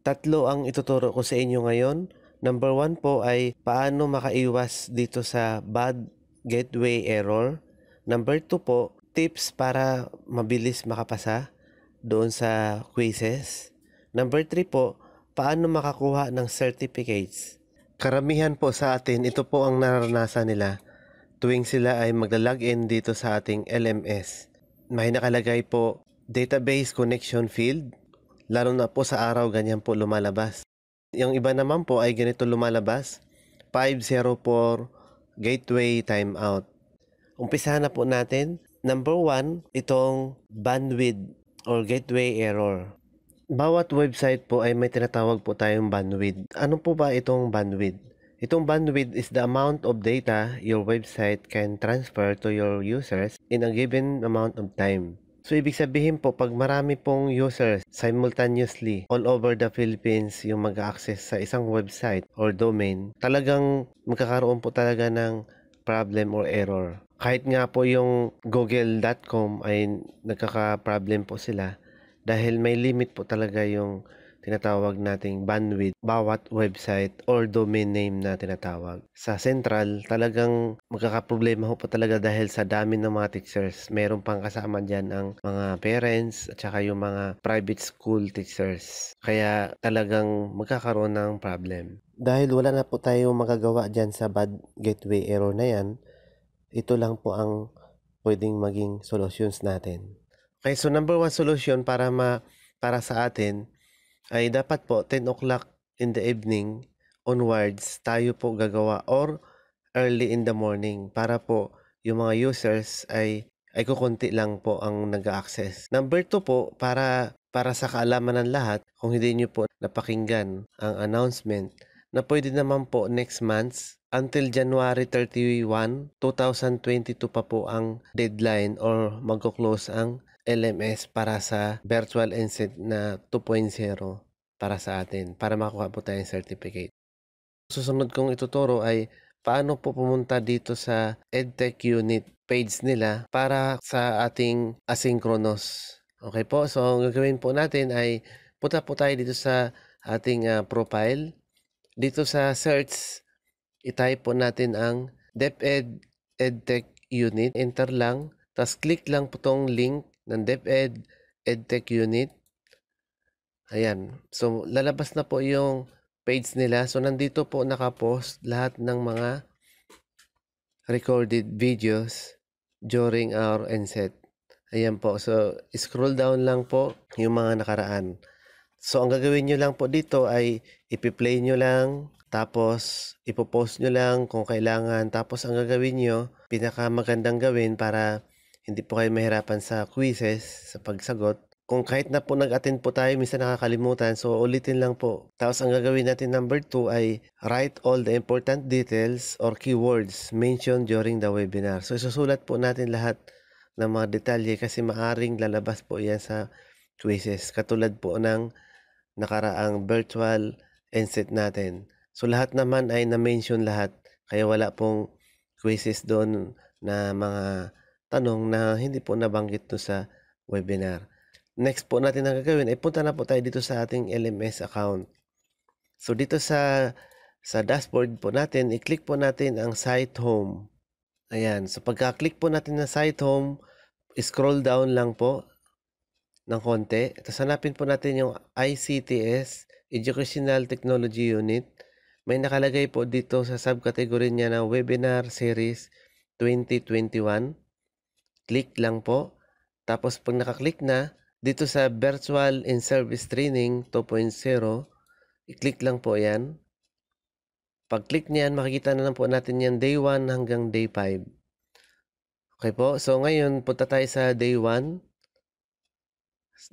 Tatlo ang ituturo ko sa inyo ngayon. Number 1 po ay paano makaiwas dito sa bad gateway error. Number 2 po, tips para mabilis makapasa doon sa quizzes. Number 3 po, paano makakuha ng certificates. Karamihan po sa atin, ito po ang nararanasan nila tuwing sila ay magla-login dito sa ating LMS. May nakalagay po database connection field. Lalo na po sa araw, ganyan po lumalabas. Yung iba naman po ay ganito lumalabas, 504 gateway timeout. Umpisahan na po natin. Number 1, itong bandwidth or gateway error. Bawat website po ay may tinatawag po tayong bandwidth. Ano po ba itong bandwidth? Itong bandwidth is the amount of data your website can transfer to your users in a given amount of time. So, ibig sabihin po, pag marami pong users simultaneously all over the Philippines yung mag-access sa isang website or domain, talagang magkakaroon po talaga ng problem or error. Kahit nga po yung google.com ay nagkaka-problem po sila dahil may limit po talaga yung tinatawag nating bandwidth bawat website or domain name na tinatawag. Sa central, talagang magkakaproblema po talaga dahil sa dami ng mga teachers. Meron pang kasama dyan ang mga parents at saka yung mga private school teachers. Kaya talagang magkakaroon ng problem. Dahil wala na po tayong magagawa dyan sa bad gateway error na yan, ito lang po ang pwedeng maging solutions natin. Okay, so number 1 solution para sa atin ay dapat po 10 o'clock in the evening onwards tayo po gagawa or early in the morning para po yung mga users ay kukunti lang po ang nag-access. Number 2 po, para sa kaalaman ng lahat, kung hindi nyo po napakinggan ang announcement, na pwede naman po next month until January 31, 2022 pa po ang deadline or magko-close ang LMS para sa virtual ENSET na 2.0 para sa atin, para makuha po tayong certificate. Susunod kong ituturo ay paano po pumunta dito sa EdTech Unit page nila para sa ating asynchronous. Okay po, so ang gagawin po natin ay punta po tayo dito sa ating profile. Dito sa search, i-type po natin ang DepEd EdTech Unit. Enter lang, tapos click lang po tong link ng DepEd EdTech Unit. Ayan. So, lalabas na po yung page nila. So, nandito po nakapost lahat ng mga recorded videos during our ENSET. Ayan po. So, scroll down lang po yung mga nakaraan. So, ang gagawin nyo lang po dito ay ipi-play nyo lang, tapos ipopost nyo lang kung kailangan. Tapos, ang gagawin nyo, pinakamagandang gawin para hindi po kayo mahirapan sa quizzes, sa pagsagot. Kung kahit na po nag-attend po tayo, minsan nakakalimutan. So, ulitin lang po. Tapos, ang gagawin natin number 2 ay write all the important details or keywords mentioned during the webinar. So, isusulat po natin lahat ng mga detalye kasi maaring lalabas po yan sa quizzes. Katulad po ng nakaraang virtual ENSET natin. So, lahat naman ay na-mention lahat. Kaya wala pong quizzes doon na mga tanong na hindi po nabanggit doon sa webinar. Next po natin ang gagawin ay punta na po tayo dito sa ating LMS account. So, dito sa dashboard po natin, i-click po natin ang site home. Ayan. So, pagka-click po natin ng site home, scroll down lang po ng konti. Tapos hanapin po natin yung ICTS, Educational Technology Unit. May nakalagay po dito sa subcategory niya na Webinar Series 2021. Click lang po. Tapos pag nakaklik na, dito sa Virtual and Service Training 2.0, i-click lang po yan. Pag-click niyan, makikita na lang po natin yan day 1 hanggang day 5. Okay po, so ngayon punta tayo sa day 1.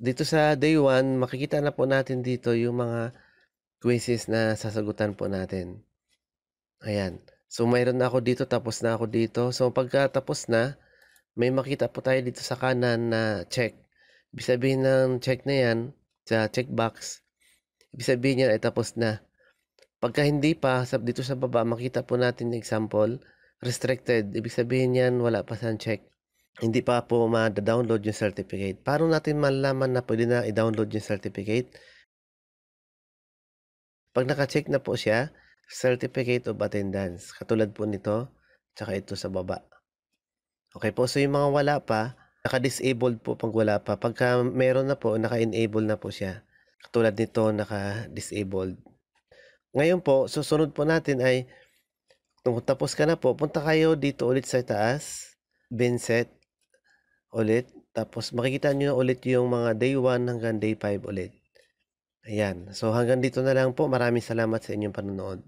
Dito sa day 1, makikita na po natin dito yung mga quizzes na sasagutan po natin. Ayan. So, mayroon na ako dito, tapos na ako dito. So, pagka tapos na, may makita po tayo dito sa kanan na check. Ibig sabihin ng check na yan, sa checkbox, ibig sabihin yan ay tapos na. Pagka hindi pa, dito sa baba, makita po natin yung example, restricted. Ibig sabihin yan, wala pa sa check. Hindi pa po ma-download yung certificate. Paano natin malalaman na pwede na i-download yung certificate? 'Pag naka-check na po siya, Certificate of Attendance, katulad po nito, tsaka ito sa baba. Okay po, so yung mga wala pa, naka-disabled po 'pag wala pa. Pagka meron na po, naka-enable na po siya. Katulad nito, naka-disabled. Ngayon po, susunod po natin ay kung tapos ka na po, punta kayo dito ulit sa taas, Binset ulit, tapos makikita niyo ulit yung mga day 1 hanggang day 5 ulit. Ayan, so hanggang dito na lang po. Maraming salamat sa inyong panonood.